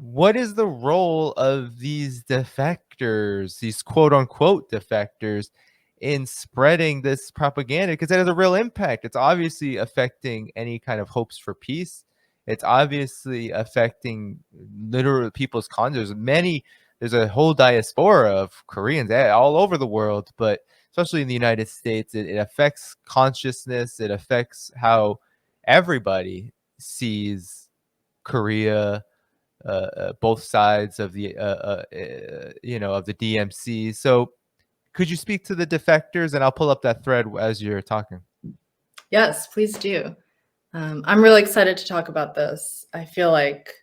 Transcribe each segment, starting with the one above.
what is the role of these defectors, these quote unquote defectors, in spreading this propaganda? Because it has a real impact. It's obviously affecting any kind of hopes for peace. It's obviously affecting literal people's conscience. There's a whole diaspora of Koreans all over the world, but especially in the United States, it affects consciousness. It affects how everybody sees Korea, both sides of the of the DMC. So could you speak to the defectors, and I'll pull up that thread as you're talking. Yes, please do. I'm really excited to talk about this. I feel like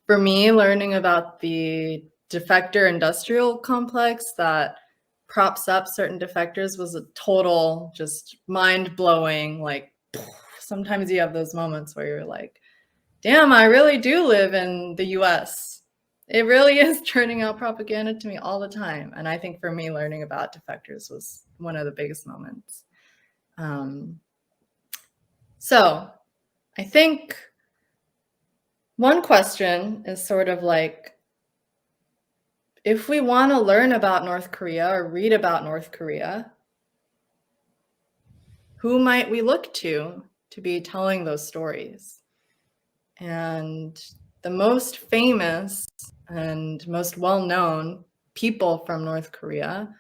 for me, learning about the defector industrial complex that props up certain defectors was a total just mind-blowing, like sometimes you have those moments where you're like, damn, I really do live in the US. It really is turning out propaganda to me all the time. And I think for me, learning about defectors was one of the biggest moments. So I think one question is sort of like, if we want to learn about North Korea or read about North Korea, who might we look to be telling those stories? And the most famous and most well-known people from North Korea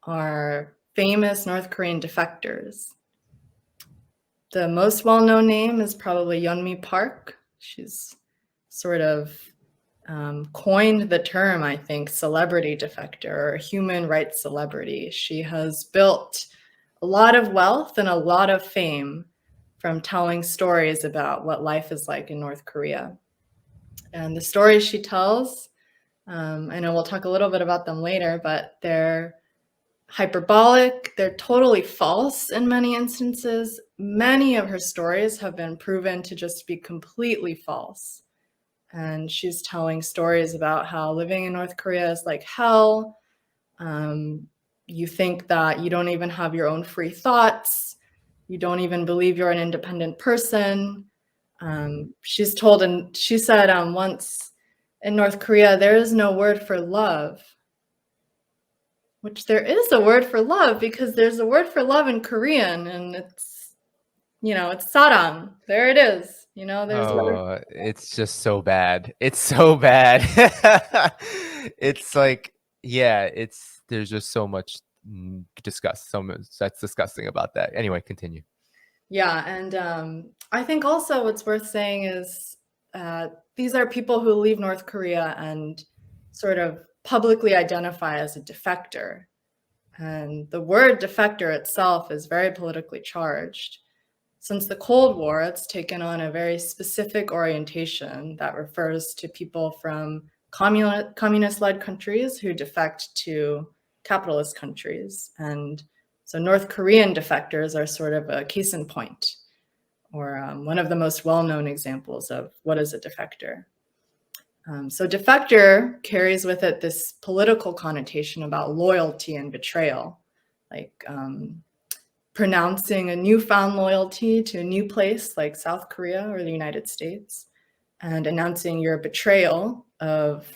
are famous North Korean defectors. The most well-known name is probably Yeonmi Park. She's sort of coined the term, I think, celebrity defector or human rights celebrity. She has built a lot of wealth and a lot of fame from telling stories about what life is like in North Korea. And the stories she tells, I know we'll talk a little bit about them later, but they're hyperbolic, they're totally false in many instances. Many of her stories have been proven to just be completely false. And she's telling stories about how living in North Korea is like hell. You think that you don't even have your own free thoughts. You don't even believe you're an independent person. She's told, and she said once, in North Korea, there is no word for love. Which there is a word for love, because there's a word for love in Korean, and it's, it's sarang. There it is. There's It's just so bad. It's so bad. It's like, yeah, there's just so much that's disgusting about that. Anyway, continue. Yeah, and I think also what's worth saying is these are people who leave North Korea and sort of publicly identify as a defector. And the word defector itself is very politically charged. Since the Cold War, it's taken on a very specific orientation that refers to people from communist-led countries who defect to capitalist countries. And so North Korean defectors are sort of a case in point, or one of the most well-known examples of what is a defector. So defector carries with it this political connotation about loyalty and betrayal, like pronouncing a newfound loyalty to a new place like South Korea or the United States, and announcing your betrayal of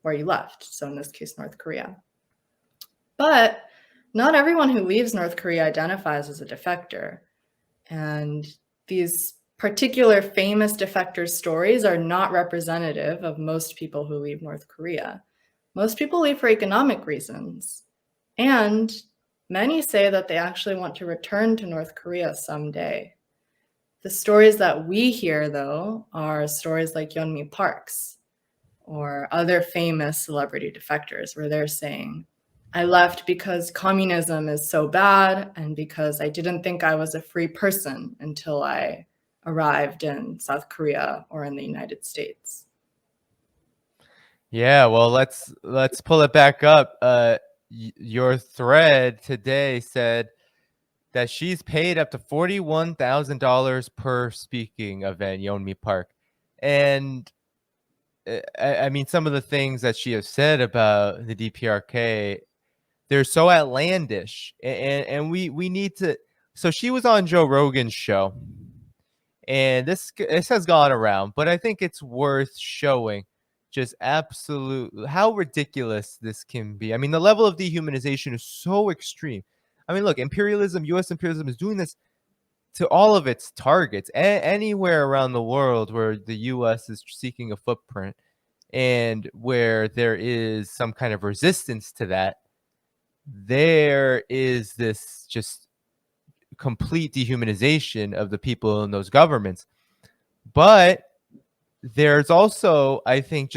where you left, so in this case, North Korea. But not everyone who leaves North Korea identifies as a defector, and these particular famous defector stories are not representative of most people who leave North Korea. Most people leave for economic reasons, and many say that they actually want to return to North Korea someday. The stories that we hear, though, are stories like Yeonmi Park's or other famous celebrity defectors, where they're saying, I left because communism is so bad and because I didn't think I was a free person until I arrived in South Korea or in the United States. Yeah, well, let's pull it back up. Your thread today said that she's paid up to $41,000 per speaking event, Yeonmi Park. And I mean, some of the things that she has said about the DPRK, they're so outlandish. And we need to. So she was on Joe Rogan's show, and this has gone around, but I think it's worth showing. just absolute how ridiculous this can be. I mean, the level of dehumanization is so extreme. I mean, look, imperialism, US imperialism is doing this to all of its targets, anywhere around the world where the US is seeking a footprint and where there is some kind of resistance to that, there is this just complete dehumanization of the people in those governments. But there's also, I think,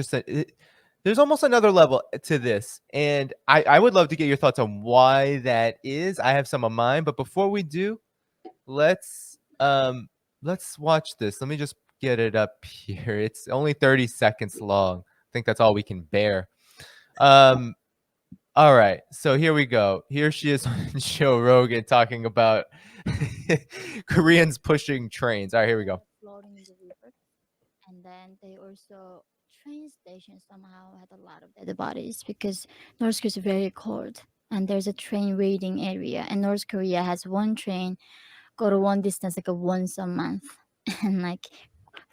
there's almost another level to this. And I would love to get your thoughts on why that is. I have some of mine, but before we do, let's watch this. Let me just get it up here. It's only 30 seconds long. I think that's all we can bear. All right, so here we go. Here she is on Joe Rogan talking about Koreans pushing trains. All right, here we go. Floating in the river. And then they also train station somehow had a lot of dead bodies because North Korea is very cold and there's a train waiting area and North Korea has one train go to one distance like a once a month and like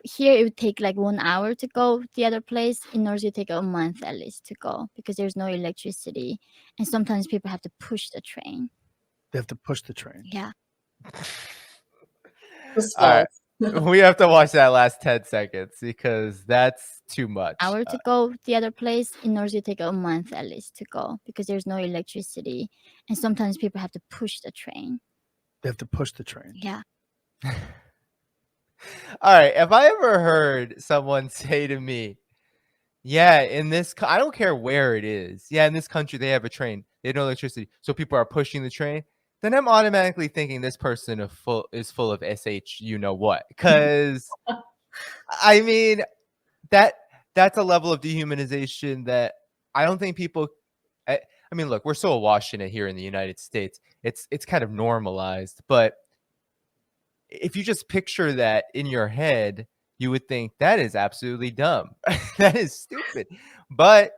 here it would take like 1 hour to go the other place. In North it take a month at least to go because there's no electricity and sometimes people have to push the train. They have to push the train. Yeah. All right. We have to watch that last 10 seconds because that's too much. Hour to go the other place. In North it take a month at least to go because there's no electricity and sometimes people have to push the train. They have to push the train. Yeah. All right. Have I ever heard someone say to me, yeah, in this, I don't care where it is. Yeah, in this country, they have a train. They have no electricity. So people are pushing the train. Then I'm automatically thinking this person is full of SH, you know what? Because, I mean, that's a level of dehumanization that I don't think people. I mean, look, we're so awash in it here in the United States. It's kind of normalized, but if you just picture that in your head, you would think that is absolutely dumb. That is stupid. But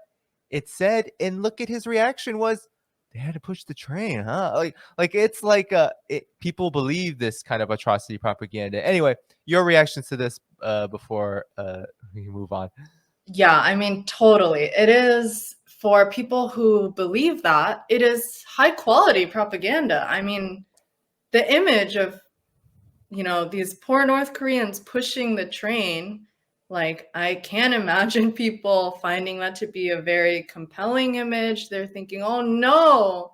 it said, and look at his reaction was, they had to push the train, huh? Like it's like people believe this kind of atrocity propaganda. Anyway, your reactions to this before we move on. Yeah, I mean, totally. It is for people who believe that, it is high quality propaganda. I mean, the image of, you know, these poor North Koreans pushing the train, like, I can't imagine people finding that to be a very compelling image. They're thinking, oh no,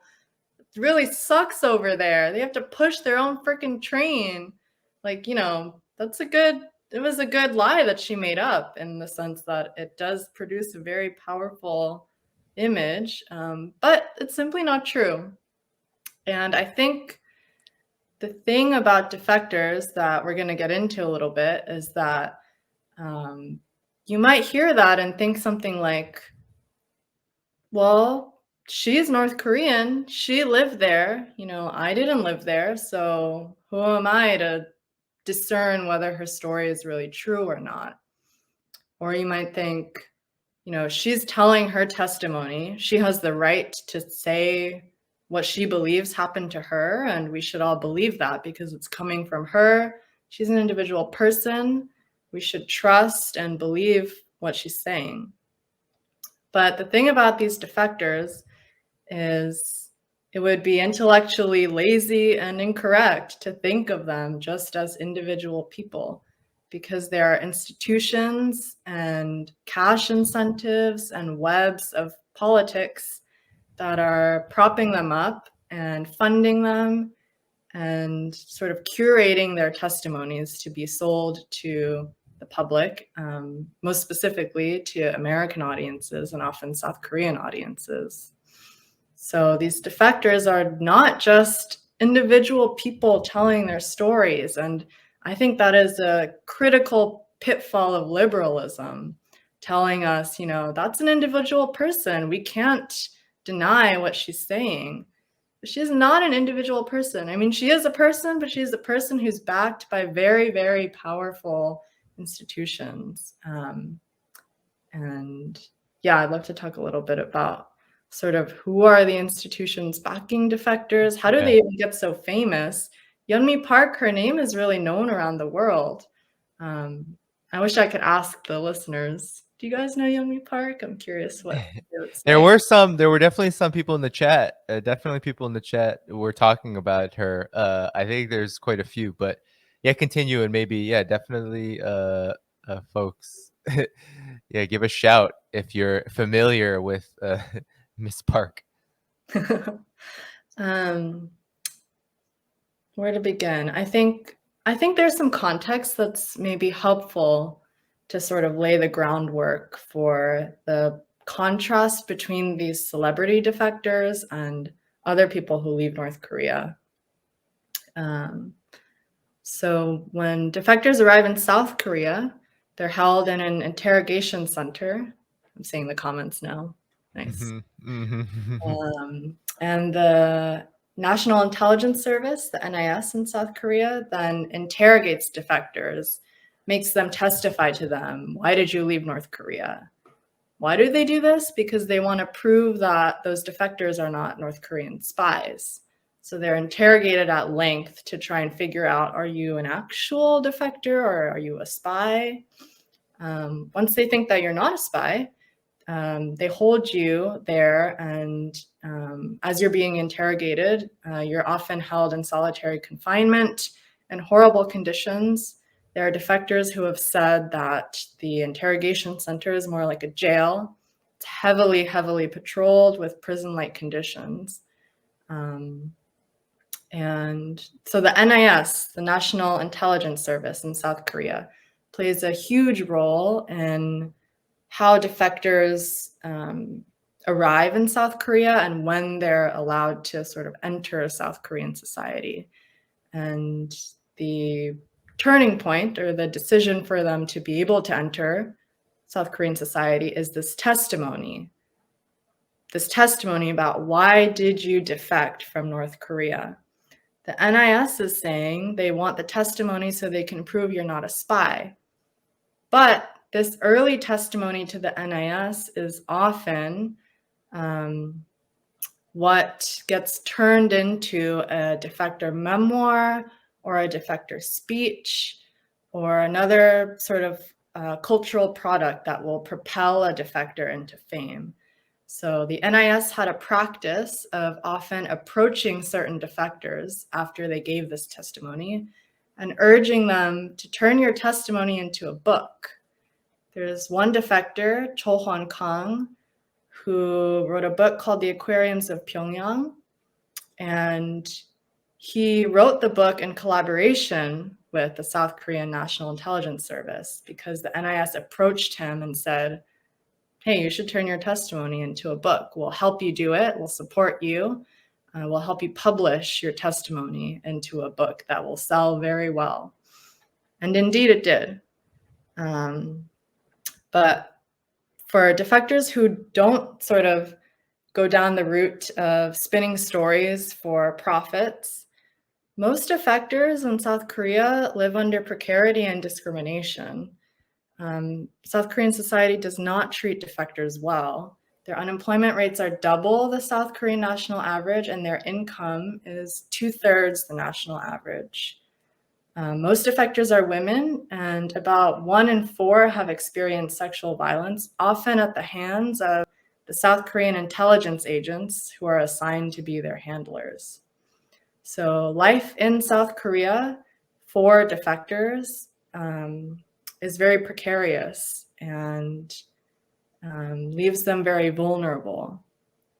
it really sucks over there. They have to push their own freaking train. Like, you know, it was a good lie that she made up in the sense that it does produce a very powerful image, but it's simply not true. And I think the thing about defectors that we're going to get into a little bit is that you might hear that and think something like, well, she's North Korean. She lived there. You know, I didn't live there. So who am I to discern whether her story is really true or not? Or you might think, you know, she's telling her testimony. She has the right to say what she believes happened to her, and we should all believe that because it's coming from her. She's an individual person. We should trust and believe what she's saying. But the thing about these defectors is it would be intellectually lazy and incorrect to think of them just as individual people, because there are institutions and cash incentives and webs of politics that are propping them up and funding them and sort of curating their testimonies to be sold to the public, most specifically to American audiences and often South Korean audiences. So these defectors are not just individual people telling their stories. And I think that is a critical pitfall of liberalism, telling us, you know, that's an individual person. We can't deny what she's saying. But she's not an individual person. I mean, she is a person, but she's a person who's backed by very, very powerful institutions. And yeah, I'd love to talk a little bit about sort of who are the institutions backing defectors? How do they even get so famous? Yeonmi Park, her name is really known around the world. I wish I could ask the listeners Do you guys know Yeonmi Park? I'm curious what they would say. There were definitely some people in the chat. Definitely people in the chat who were talking about her. I think there's quite a few, but yeah, continue and maybe definitely folks. Yeah, give a shout if you're familiar with Miss Park. Where to begin? I think there's some context that's maybe helpful to sort of lay the groundwork for the contrast between these celebrity defectors and other people who leave North Korea. So when defectors arrive in South Korea, they're held in an interrogation center. I'm seeing the comments now. Nice. And the National Intelligence Service, the NIS in South Korea, then interrogates defectors, makes them testify to them. Why did you leave North Korea? Why do they do this? Because they want to prove that those defectors are not North Korean spies. So they're interrogated at length to try and figure out, are you an actual defector or are you a spy? Once they think that you're not a spy, they hold you there, and as you're being interrogated, you're often held in solitary confinement in horrible conditions. There are defectors who have said that the interrogation center is more like a jail. It's heavily, heavily patrolled with prison-like conditions. And so the NIS, the National Intelligence Service in South Korea, plays a huge role in how defectors arrive in South Korea and when they're allowed to sort of enter South Korean society. And the turning point, or the decision for them to be able to enter South Korean society, is this testimony about why did you defect from North Korea. The NIS is saying they want the testimony so they can prove you're not a spy. But this early testimony to the NIS is often what gets turned into a defector memoir or a defector speech or another sort of cultural product that will propel a defector into fame. So the NIS had a practice of often approaching certain defectors after they gave this testimony and urging them to turn your testimony into a book. There's one defector, Cho Hwan Kang, who wrote a book called The Aquariums of Pyongyang. And he wrote the book in collaboration with the South Korean National Intelligence Service because the NIS approached him and said, hey, you should turn your testimony into a book. We'll help you do it. We'll support you. We'll help you publish your testimony into a book that will sell very well. And indeed it did. But for defectors who don't sort of go down the route of spinning stories for profits, most defectors in South Korea live under precarity and discrimination. South Korean society does not treat defectors well. Their unemployment rates are double the South Korean national average, and their income is 2/3 the national average. Most defectors are women, and about 1 in 4 have experienced sexual violence, often at the hands of the South Korean intelligence agents who are assigned to be their handlers. So life in South Korea for defectors is very precarious and leaves them very vulnerable.